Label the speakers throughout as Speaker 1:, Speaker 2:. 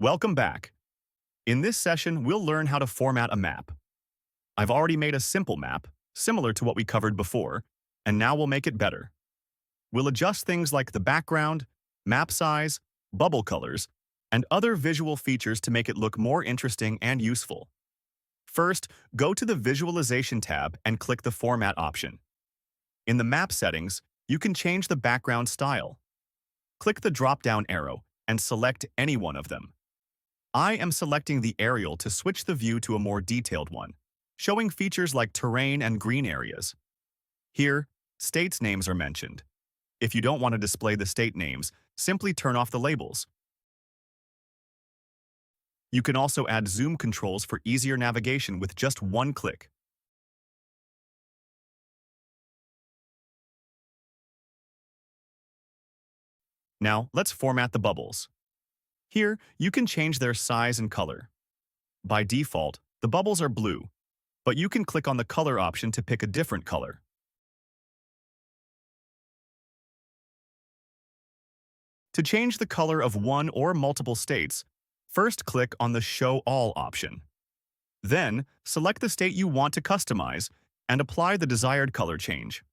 Speaker 1: Welcome back. In this session, we'll learn how to format a map. I've already made a simple map, similar to what we covered before, and now we'll make it better. We'll adjust things like the background, map size, bubble colors, and other visual features to make it look more interesting and useful. First, go to the Visualization tab and click the Format option. In the map settings, you can change the background style. Click the drop-down arrow and select any one of them. I am selecting the aerial to switch the view to a more detailed one, showing features like terrain and green areas. Here, states names are mentioned. If you don't want to display the state names, simply turn off the labels. You can also add zoom controls for easier navigation with just one click. Now, let's format the bubbles. Here, you can change their size and color. By default, the bubbles are blue, but you can click on the color option to pick a different color. To change the color of one or multiple states, first click on the Show All option. Then, select the state you want to customize and apply the desired color change.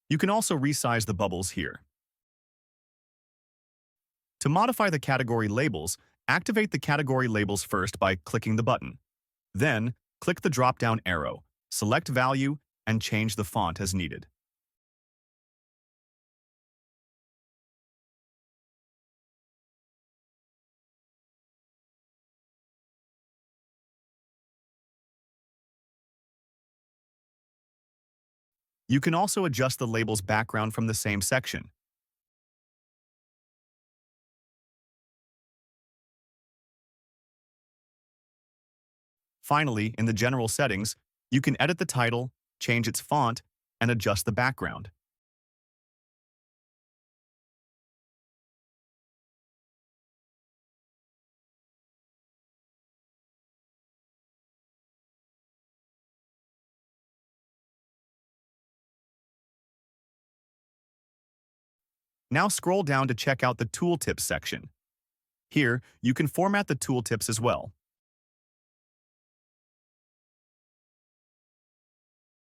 Speaker 1: You can also resize the bubbles here. To modify the category labels, activate the category labels first by clicking the button. Then, click the drop-down arrow, select Value, and change the font as needed. You can also adjust the label's background from the same section. Finally, in the general settings, you can edit the title, change its font, and adjust the background. Now scroll down to check out the Tooltips section. Here, you can format the tooltips as well.